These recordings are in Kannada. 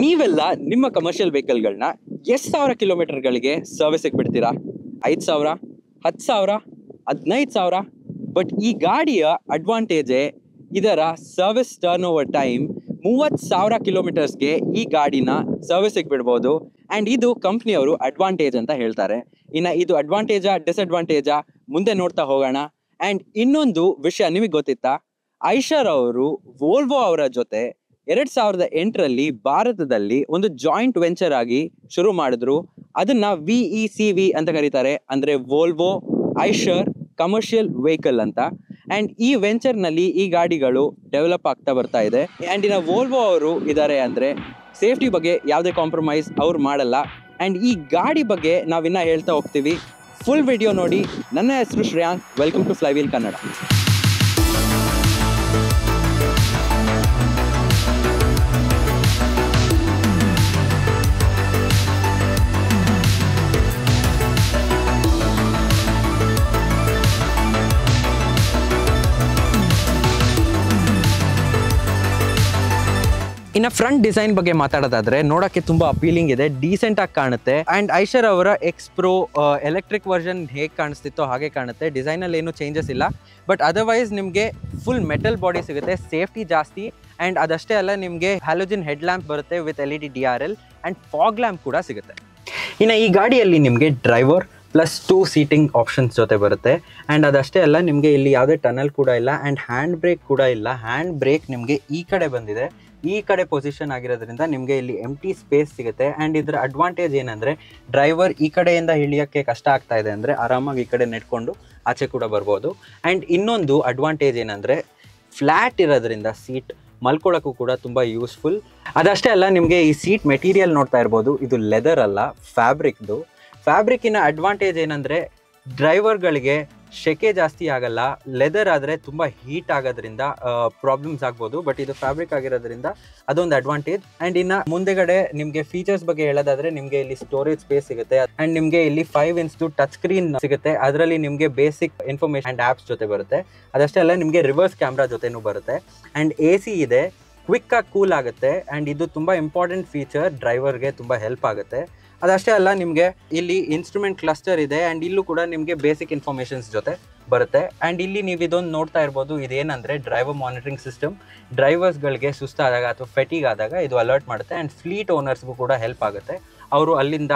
ನೀವೆಲ್ಲ ನಿಮ್ಮ ಕಮರ್ಷಿಯಲ್ ವೆಹಿಕಲ್ಗಳನ್ನ ಎಷ್ಟು ಸಾವಿರ ಕಿಲೋಮೀಟರ್ಗಳಿಗೆ ಸರ್ವಿಸಿಗೆ ಬಿಡ್ತೀರಾ? 5,000, 10,000, 15,000? ಬಟ್ ಈ ಗಾಡಿಯ ಅಡ್ವಾಂಟೇಜೇ ಇದರ ಸರ್ವಿಸ್ ಟರ್ನ್ ಓವರ್ ಟೈಮ್ 30,000 ಕಿಲೋಮೀಟರ್ಸ್ಗೆ ಈ ಗಾಡಿನ ಸರ್ವಿಸಿಗೆ ಬಿಡ್ಬೋದು. ಆ್ಯಂಡ್ ಇದು ಕಂಪ್ನಿಯವರು ಅಡ್ವಾಂಟೇಜ್ ಅಂತ ಹೇಳ್ತಾರೆ. ಇನ್ನು ಇದು ಅಡ್ವಾಂಟೇಜಾ ಡಿಸ್ಅಡ್ವಾಂಟೇಜಾ ಮುಂದೆ ನೋಡ್ತಾ ಹೋಗೋಣ. ಆ್ಯಂಡ್ ಇನ್ನೊಂದು ವಿಷಯ ನಿಮಗೆ ಗೊತ್ತಿತ್ತಾ? ಐಶರ್ ಅವರು ವೋಲ್ವೋ ಅವರ ಜೊತೆ 2008ರಲ್ಲಿ ಭಾರತದಲ್ಲಿ ಒಂದು ಜಾಯಿಂಟ್ ವೆಂಚರ್ ಆಗಿ ಶುರು ಮಾಡಿದ್ರು. ಅದನ್ನ VECV ಅಂತ ಕರೀತಾರೆ, ಅಂದ್ರೆ ವೋಲ್ವೋ ಐಶರ್ ಕಮರ್ಷಿಯಲ್ ವೆಹಿಕಲ್ ಅಂತ. ಆ್ಯಂಡ್ ಈ ವೆಂಚರ್ನಲ್ಲಿ ಈ ಗಾಡಿಗಳು ಡೆವಲಪ್ ಆಗ್ತಾ ಬರ್ತಾ ಇದೆ. ಆ್ಯಂಡ್ ಇನ್ನು ವೋಲ್ವೋ ಅವರು ಇದ್ದಾರೆ ಅಂದರೆ ಸೇಫ್ಟಿ ಬಗ್ಗೆ ಯಾವುದೇ ಕಾಂಪ್ರಮೈಸ್ ಅವ್ರು ಮಾಡಲ್ಲ. ಆ್ಯಂಡ್ ಈ ಗಾಡಿ ಬಗ್ಗೆ ನಾವಿನ್ನ ಹೇಳ್ತಾ ಹೋಗ್ತೀವಿ. ಫುಲ್ ವಿಡಿಯೋ ನೋಡಿ. ನನ್ನ ಹೆಸರು Shreyank. Welcome to flywheel Kannada. ಇನ್ನು ಫ್ರಂಟ್ ಡಿಸೈನ್ ಬಗ್ಗೆ ಮಾತಾಡೋದಾದ್ರೆ ನೋಡೋಕ್ಕೆ ತುಂಬ ಅಪೀಲಿಂಗ್ ಇದೆ, ಡೀಸೆಂಟ್ ಆಗಿ ಕಾಣುತ್ತೆ. ಆ್ಯಂಡ್ ಐಶರ್ ಅವರ ಎಕ್ಸ್ಪ್ರೋ ಎಲೆಕ್ಟ್ರಿಕ್ ವರ್ಷನ್ ಹೇಗೆ ಕಾಣಿಸ್ತಿತ್ತೋ ಹಾಗೆ ಕಾಣುತ್ತೆ. ಡಿಸೈನಲ್ಲಿ ಏನು ಚೇಂಜಸ್ ಇಲ್ಲ. ಬಟ್ ಅದರ್ವೈಸ್ ನಿಮಗೆ ಫುಲ್ ಮೆಟಲ್ ಬಾಡಿ ಸಿಗುತ್ತೆ, ಸೇಫ್ಟಿ ಜಾಸ್ತಿ. ಆ್ಯಂಡ್ ಅದಷ್ಟೇ ಅಲ್ಲ, ನಿಮಗೆ ಹ್ಯಾಲೋಜಿನ್ ಹೆಡ್ ಲ್ಯಾಂಪ್ ಬರುತ್ತೆ with LED DRL and fog lamp ಕೂಡ ಸಿಗುತ್ತೆ. ಇನ್ನು ಈ ಗಾಡಿಯಲ್ಲಿ ನಿಮಗೆ ಡ್ರೈವರ್ ಪ್ಲಸ್ 2 ಸೀಟಿಂಗ್ ಆಪ್ಷನ್ಸ್ ಜೊತೆ ಬರುತ್ತೆ. ಆ್ಯಂಡ್ ಅದಷ್ಟೇ ಅಲ್ಲ, ನಿಮಗೆ ಇಲ್ಲಿ ಯಾವುದೇ ಟನಲ್ ಕೂಡ ಇಲ್ಲ. ಆ್ಯಂಡ್ ಹ್ಯಾಂಡ್ ಬ್ರೇಕ್ ಕೂಡ ಇಲ್ಲ. ಹ್ಯಾಂಡ್ ಬ್ರೇಕ್ ನಿಮಗೆ ಈ ಕಡೆ ಬಂದಿದೆ, ಈ ಕಡೆ ಪೊಸಿಷನ್ ಆಗಿರೋದ್ರಿಂದ ನಿಮಗೆ ಇಲ್ಲಿ ಎಂಟಿ ಸ್ಪೇಸ್ ಸಿಗುತ್ತೆ. ಆ್ಯಂಡ್ ಇದರ ಅಡ್ವಾಂಟೇಜ್ ಏನಂದರೆ, ಡ್ರೈವರ್ ಈ ಕಡೆಯಿಂದ ಇಳಿಯೋಕ್ಕೆ ಕಷ್ಟ ಆಗ್ತಾ ಇದೆ ಅಂದರೆ ಆರಾಮಾಗಿ ಈ ಕಡೆ ನೆಟ್ಕೊಂಡು ಆಚೆ ಕೂಡ ಬರ್ಬೋದು. ಆ್ಯಂಡ್ ಇನ್ನೊಂದು ಅಡ್ವಾಂಟೇಜ್ ಏನಂದರೆ, ಫ್ಲ್ಯಾಟ್ ಇರೋದ್ರಿಂದ ಸೀಟ್ ಮಲ್ಕೊಳ್ಳೋಕ್ಕೂ ಕೂಡ ತುಂಬ ಯೂಸ್ಫುಲ್. ಅದಷ್ಟೇ ಅಲ್ಲ, ನಿಮಗೆ ಈ ಸೀಟ್ ಮೆಟೀರಿಯಲ್ ನೋಡ್ತಾ ಇರ್ಬೋದು, ಇದು ಲೆದರ್ ಅಲ್ಲ, ಫ್ಯಾಬ್ರಿಕ್ದು. ಫ್ಯಾಬ್ರಿಕ್ಕಿನ ಅಡ್ವಾಂಟೇಜ್ ಏನಂದರೆ, ಡ್ರೈವರ್ಗಳಿಗೆ ಸೆಕೆ ಜಾಸ್ತಿ ಆಗಲ್ಲ. ಲೆದರ್ ಆದರೆ ತುಂಬ ಹೀಟ್ ಆಗೋದ್ರಿಂದ ಪ್ರಾಬ್ಲಮ್ಸ್ ಆಗ್ಬೋದು. ಬಟ್ ಇದು ಫ್ಯಾಬ್ರಿಕ್ ಆಗಿರೋದ್ರಿಂದ ಅದೊಂದು ಅಡ್ವಾಂಟೇಜ್. ಆ್ಯಂಡ್ ಇನ್ನು ಮುಂದೆಗಡೆ ನಿಮಗೆ ಫೀಚರ್ಸ್ ಬಗ್ಗೆ ಹೇಳೋದಾದರೆ, ನಿಮಗೆ ಇಲ್ಲಿ ಸ್ಟೋರೇಜ್ ಸ್ಪೇಸ್ ಸಿಗುತ್ತೆ. ಆ್ಯಂಡ್ ನಿಮಗೆ ಇಲ್ಲಿ 5 ಇಂಚ್ ಟಚ್ ಸ್ಕ್ರೀನ್ ಸಿಗುತ್ತೆ. ಅದರಲ್ಲಿ ನಿಮಗೆ ಬೇಸಿಕ್ ಇನ್ಫಾರ್ಮೇಷನ್ ಆ್ಯಂಡ್ ಆ್ಯಪ್ಸ್ ಜೊತೆ ಬರುತ್ತೆ. ಅದಷ್ಟೇ ಅಲ್ಲ, ನಿಮಗೆ ರಿವರ್ಸ್ ಕ್ಯಾಮ್ರಾ ಜೊತೆನೂ ಬರುತ್ತೆ. ಆ್ಯಂಡ್ AC ಇದೆ, ಕ್ವಿಕ್ಕಾಗಿ ಕೂಲ್ ಆಗುತ್ತೆ. ಆ್ಯಂಡ್ ಇದು ತುಂಬ ಇಂಪಾರ್ಟೆಂಟ್ ಫೀಚರ್, ಡ್ರೈವರ್ಗೆ ತುಂಬ ಹೆಲ್ಪ್ ಆಗುತ್ತೆ. ಅದಷ್ಟೇ ಅಲ್ಲ, ನಿಮಗೆ ಇಲ್ಲಿ ಇನ್ಸ್ಟ್ರೂಮೆಂಟ್ ಕ್ಲಸ್ಟರ್ ಇದೆ. ಆ್ಯಂಡ್ ಇಲ್ಲೂ ಕೂಡ ನಿಮಗೆ ಬೇಸಿಕ್ ಇನ್ಫಾರ್ಮೇಷನ್ಸ್ ಜೊತೆ ಬರುತ್ತೆ. ಆ್ಯಂಡ್ ಇಲ್ಲಿ ನೀವು ಇದೊಂದು ನೋಡ್ತಾ ಇರ್ಬೋದು, ಇದೇನಂದರೆ ಡ್ರೈವರ್ ಮಾನಿಟರಿಂಗ್ ಸಿಸ್ಟಮ್. ಡ್ರೈವರ್ಸ್ಗಳಿಗೆ ಸುಸ್ತಾದಾಗ ಅಥವಾ ಫೆಟಿಗ್ ಆದಾಗ ಇದು ಅಲರ್ಟ್ ಮಾಡುತ್ತೆ. ಆ್ಯಂಡ್ ಫ್ಲೀಟ್ ಓನರ್ಸ್ಗೂ ಕೂಡ ಹೆಲ್ಪ್ ಆಗುತ್ತೆ. ಅವರು ಅಲ್ಲಿಂದ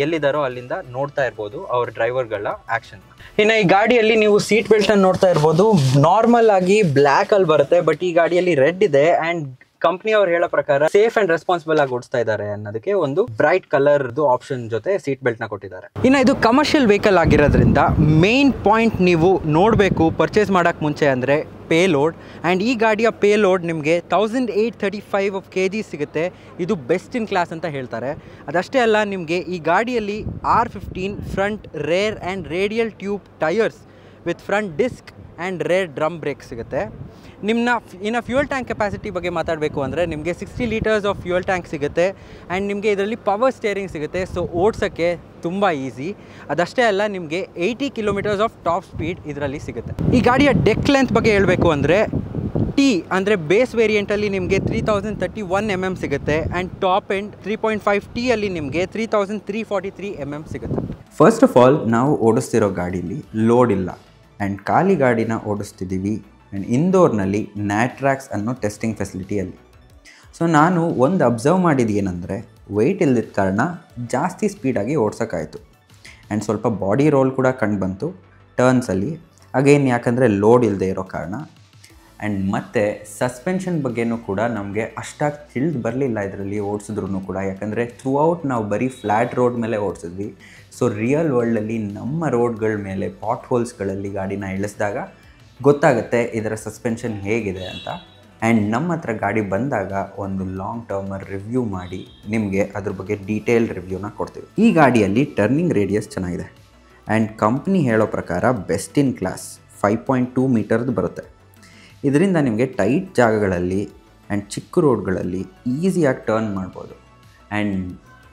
ಎಲ್ಲಿದ್ದಾರೋ ಅಲ್ಲಿಂದ ನೋಡ್ತಾ ಇರ್ಬೋದು ಅವ್ರ ಡ್ರೈವರ್ಗಳ ಆ್ಯಕ್ಷನ್. ಇನ್ನು ಈ ಗಾಡಿಯಲ್ಲಿ ನೀವು ಸೀಟ್ ಬೆಲ್ಟನ್ನು ನೋಡ್ತಾ ಇರ್ಬೋದು, ನಾರ್ಮಲ್ ಆಗಿ ಬ್ಲ್ಯಾಕಲ್ಲಿ ಬರುತ್ತೆ. ಬಟ್ ಈ ಗಾಡಿಯಲ್ಲಿ ರೆಡ್ ಇದೆ. ಆ್ಯಂಡ್ ಕಂಪ್ನಿಯವ್ರು ಹೇಳೋ ಪ್ರಕಾರ ಸೇಫ್ ಅಂಡ್ ರೆಸ್ಪಾನ್ಸಿಬಲ್ ಆಗಿ ಓಡಿಸ್ತಾ ಇದ್ದಾರೆ ಅನ್ನೋದಕ್ಕೆ ಒಂದು ಬ್ರೈಟ್ ಕಲರ್ದು ಆಪ್ಷನ್ ಜೊತೆ ಸೀಟ್ ಬೆಲ್ಟ್ನ ಕೊಟ್ಟಿದ್ದಾರೆ. ಇನ್ನು ಇದು ಕಮರ್ಷಿಯಲ್ ವೆಹಿಕಲ್ ಆಗಿರೋದ್ರಿಂದ ಮೇನ್ ಪಾಯಿಂಟ್ ನೀವು ನೋಡಬೇಕು ಪರ್ಚೇಸ್ ಮಾಡೋಕ್ಕೆ ಮುಂಚೆ ಅಂದರೆ ಪೇಲೋಡ್. ಆ್ಯಂಡ್ ಈ ಗಾಡಿಯ ಪೇಲೋಡ್ ನಿಮಗೆ 1835 kg ಸಿಗುತ್ತೆ. ಇದು ಬೆಸ್ಟ್ ಇನ್ ಕ್ಲಾಸ್ ಅಂತ ಹೇಳ್ತಾರೆ. ಅದಷ್ಟೇ ಅಲ್ಲ, ನಿಮಗೆ ಈ ಗಾಡಿಯಲ್ಲಿ R15 front rear and radial tube tyres with front disc and rear drum brake ಸಿಗುತ್ತೆ. ಇನ್ನು ಫ್ಯೂಯಲ್ ಟ್ಯಾಂಕ್ ಕೆಪಾಸಿಟಿ ಬಗ್ಗೆ ಮಾತಾಡಬೇಕು ಅಂದರೆ, ನಿಮಗೆ 60 ಲೀಟರ್ಸ್ ಆಫ್ ಫ್ಯೂಯಲ್ ಟ್ಯಾಂಕ್ ಸಿಗುತ್ತೆ. ಆ್ಯಂಡ್ ನಿಮಗೆ ಇದರಲ್ಲಿ ಪವರ್ ಸ್ಟೇರಿಂಗ್ ಸಿಗುತ್ತೆ. ಸೊ ಓಡಿಸೋಕ್ಕೆ ತುಂಬ ಈಸಿ. ಅದಷ್ಟೇ ಅಲ್ಲ, ನಿಮಗೆ 80 ಕಿಲೋಮೀಟರ್ಸ್ ಆಫ್ ಟಾಪ್ ಸ್ಪೀಡ್ ಇದರಲ್ಲಿ ಸಿಗುತ್ತೆ. ಈ ಗಾಡಿಯ ಡೆಕ್ ಲೆಂತ್ ಬಗ್ಗೆ ಹೇಳಬೇಕು ಅಂದರೆ, T ಅಂದರೆ ಬೇಸ್ ವೇರಿಯಂಟಲ್ಲಿ ನಿಮಗೆ 3031 mm ಸಿಗುತ್ತೆ. ಆ್ಯಂಡ್ ಟಾಪ್ ಎಂಡ್ 3.5T ಅಲ್ಲಿ ನಿಮಗೆ 3343 mm ಸಿಗುತ್ತೆ. ಫಸ್ಟ್ ಆಫ್ ಆಲ್, ನಾವು ಓಡಿಸ್ತಿರೋ ಗಾಡೀಲಿ ಲೋಡ್ ಇಲ್ಲ. ಆ್ಯಂಡ್ ಖಾಲಿ ಗಾಡಿನ ಓಡಿಸ್ತಿದ್ದೀವಿ. ಆ್ಯಂಡ್ ಇಂದೋರ್ನಲ್ಲಿ ನ್ಯಾಟ್ರಾಕ್ಸ್ ಅನ್ನೋ ಟೆಸ್ಟಿಂಗ್ ಫೆಸಿಲಿಟಿಯಲ್ಲಿ. ಸೊ ನಾನು ಒಂದು ಅಬ್ಸರ್ವ್ ಮಾಡಿದ್ದು ಏನಂದರೆ, ವೆಯ್ಟ್ ಇಲ್ಲದಿದ್ದ ಕಾರಣ ಜಾಸ್ತಿ ಸ್ಪೀಡಾಗಿ ಓಡ್ಸೋಕ್ಕಾಯಿತು. ಆ್ಯಂಡ್ ಸ್ವಲ್ಪ ಬಾಡಿ ರೋಲ್ ಕೂಡ ಕಂಡು ಬಂತು ಟರ್ನ್ಸಲ್ಲಿ. ಅಗೇನ್ ಯಾಕಂದರೆ ಲೋಡ್ ಇಲ್ಲದೆ ಇರೋ ಕಾರಣ. ಆ್ಯಂಡ್ ಮತ್ತು ಸಸ್ಪೆನ್ಷನ್ ಬಗ್ಗೆನೂ ಕೂಡ ನಮಗೆ ಅಷ್ಟಾಗಿ ತಿಳಿದು ಬರಲಿಲ್ಲ ಇದರಲ್ಲಿ ಓಡಿಸಿದ್ರೂ ಕೂಡ. ಯಾಕಂದರೆ ಥ್ರೂ ನಾವು ಬರೀ ಫ್ಲ್ಯಾಟ್ ರೋಡ್ ಮೇಲೆ ಓಡಿಸಿದ್ವಿ. ಸೊ ರಿಯಲ್ ವರ್ಲ್ಡಲ್ಲಿ ನಮ್ಮ ರೋಡ್ಗಳ ಮೇಲೆ ಪಾಟ್ ಹೋಲ್ಸ್ಗಳಲ್ಲಿ ಗಾಡಿನ ಇಳಿಸಿದಾಗ ಗೊತ್ತಾಗುತ್ತೆ ಇದರ ಸಸ್ಪೆನ್ಷನ್ ಹೇಗಿದೆ ಅಂತ. ಆ್ಯಂಡ್ ನಮ್ಮ ಹತ್ರ ಗಾಡಿ ಬಂದಾಗ ಒಂದು ಲಾಂಗ್ ಟರ್ಮರ್ ರಿವ್ಯೂ ಮಾಡಿ ನಿಮಗೆ ಅದ್ರ ಬಗ್ಗೆ ಡೀಟೇಲ್ ರಿವ್ಯೂನ ಕೊಡ್ತೀವಿ. ಈ ಗಾಡಿಯಲ್ಲಿ ಟರ್ನಿಂಗ್ ರೇಡಿಯಸ್ ಚೆನ್ನಾಗಿದೆ. ಆ್ಯಂಡ್ ಕಂಪ್ನಿ ಹೇಳೋ ಪ್ರಕಾರ ಬೆಸ್ಟ್ ಇನ್ ಕ್ಲಾಸ್ 5.2 ಮೀಟರ್ದು ಬರುತ್ತೆ. ಇದರಿಂದ ನಿಮಗೆ ಟೈಟ್ ಜಾಗಗಳಲ್ಲಿ ಆ್ಯಂಡ್ ಚಿಕ್ಕ ರೋಡ್ಗಳಲ್ಲಿ ಈಸಿಯಾಗಿ ಟರ್ನ್ ಮಾಡ್ಬೋದು. ಆ್ಯಂಡ್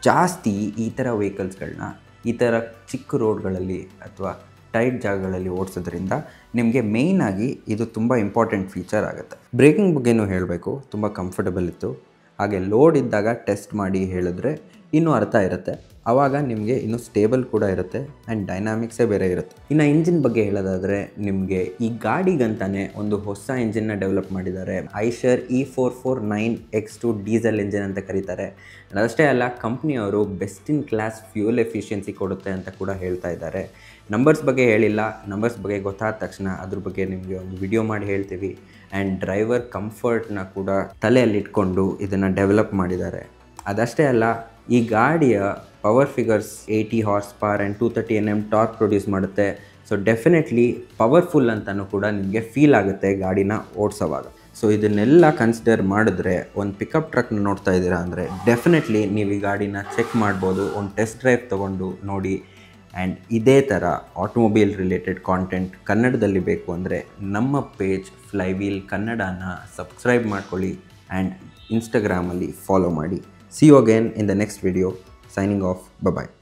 ಜಾಸ್ತಿ ಈ ಥರ ವೆಹಿಕಲ್ಸ್ಗಳನ್ನ ಈ ಥರ ಚಿಕ್ಕ ರೋಡ್ಗಳಲ್ಲಿ ಅಥವಾ ಟೈಟ್ ಜಾಗಗಳಲ್ಲಿ ಓಡಿಸೋದ್ರಿಂದ ನಿಮಗೆ ಮೇಯ್ನಾಗಿ ಇದು ತುಂಬ ಇಂಪಾರ್ಟೆಂಟ್ ಫೀಚರ್ ಆಗುತ್ತೆ. ಬ್ರೇಕಿಂಗ್ ಬಗ್ಗೆನೂ ಹೇಳಬೇಕು, ತುಂಬ ಕಂಫರ್ಟಬಲ್ ಇತ್ತು. ಹಾಗೆ ಲೋಡ್ ಇದ್ದಾಗ ಟೆಸ್ಟ್ ಮಾಡಿ ಹೇಳಿದ್ರೆ ಇನ್ನೂ ಅರ್ಥ ಇರುತ್ತೆ. ಆವಾಗ ನಿಮಗೆ ಇನ್ನೂ ಸ್ಟೇಬಲ್ ಕೂಡ ಇರುತ್ತೆ ಆ್ಯಂಡ್ ಡೈನಾಮಿಕ್ಸೇ ಬೇರೆ ಇರುತ್ತೆ. ಇನ್ನು ಇಂಜಿನ್ ಬಗ್ಗೆ ಹೇಳೋದಾದರೆ ನಿಮಗೆ ಈ ಗಾಡಿಗಂತಾನೆ ಒಂದು ಹೊಸ ಇಂಜಿನ್ನ ಡೆವಲಪ್ ಮಾಡಿದ್ದಾರೆ. ಐಶರ್ E449X2 ಡೀಸೆಲ್ ಇಂಜಿನ್ ಅಂತ ಕರೀತಾರೆ. ಅದಷ್ಟೇ ಅಲ್ಲ, ಕಂಪ್ನಿಯವರು best in class fuel efficiency ಕೊಡುತ್ತೆ ಅಂತ ಕೂಡ ಹೇಳ್ತಾ ಇದ್ದಾರೆ. ನಂಬರ್ಸ್ ಬಗ್ಗೆ ಹೇಳಿಲ್ಲ, ನಂಬರ್ಸ್ ಬಗ್ಗೆ ಗೊತ್ತಾದ ತಕ್ಷಣ ಅದ್ರ ಬಗ್ಗೆ ನಿಮಗೆ ಒಂದು ವಿಡಿಯೋ ಮಾಡಿ ಹೇಳ್ತೀವಿ. ಆ್ಯಂಡ್ ಡ್ರೈವರ್ ಕಂಫರ್ಟ್ನ ಕೂಡ ತಲೆಯಲ್ಲಿಟ್ಕೊಂಡು ಇದನ್ನು ಡೆವಲಪ್ ಮಾಡಿದ್ದಾರೆ. ಅದಷ್ಟೇ ಅಲ್ಲ, ಈ ಗಾಡಿಯ power figures 80 horse power and 230 Nm torque produce ಮಾಡುತ್ತೆ. ಸೊ ಡೆಫಿನೆಟ್ಲಿ ಪವರ್ಫುಲ್ ಅಂತಲೂ ಕೂಡ ನಿಮಗೆ ಫೀಲ್ ಆಗುತ್ತೆ ಗಾಡಿನ ಓಡಿಸೋವಾಗ. ಸೊ ಇದನ್ನೆಲ್ಲ ಕನ್ಸಿಡರ್ ಮಾಡಿದ್ರೆ ಒಂದು ಪಿಕಪ್ ಟ್ರಕ್ನ ನೋಡ್ತಾ ಇದ್ದೀರಾ ಅಂದರೆ ಡೆಫಿನೆಟ್ಲಿ ನೀವು ಈ ಗಾಡಿನ ಚೆಕ್ ಮಾಡ್ಬೋದು, ಒಂದು ಟೆಸ್ಟ್ ಡ್ರೈವ್ ತೊಗೊಂಡು ನೋಡಿ. ಆ್ಯಂಡ್ ಇದೇ ಥರ ಆಟೋಮೊಬೈಲ್ ರಿಲೇಟೆಡ್ ಕಾಂಟೆಂಟ್ ಕನ್ನಡದಲ್ಲಿ ಬೇಕು ಅಂದರೆ ನಮ್ಮ ಪೇಜ್ ಫ್ಲೈವೀಲ್ ಕನ್ನಡನ ಸಬ್ಸ್ಕ್ರೈಬ್ ಮಾಡ್ಕೊಳ್ಳಿ ಆ್ಯಂಡ್ ಇನ್ಸ್ಟಾಗ್ರಾಮಲ್ಲಿ ಫಾಲೋ ಮಾಡಿ. See you again in the next video. Signing off. Bye-bye.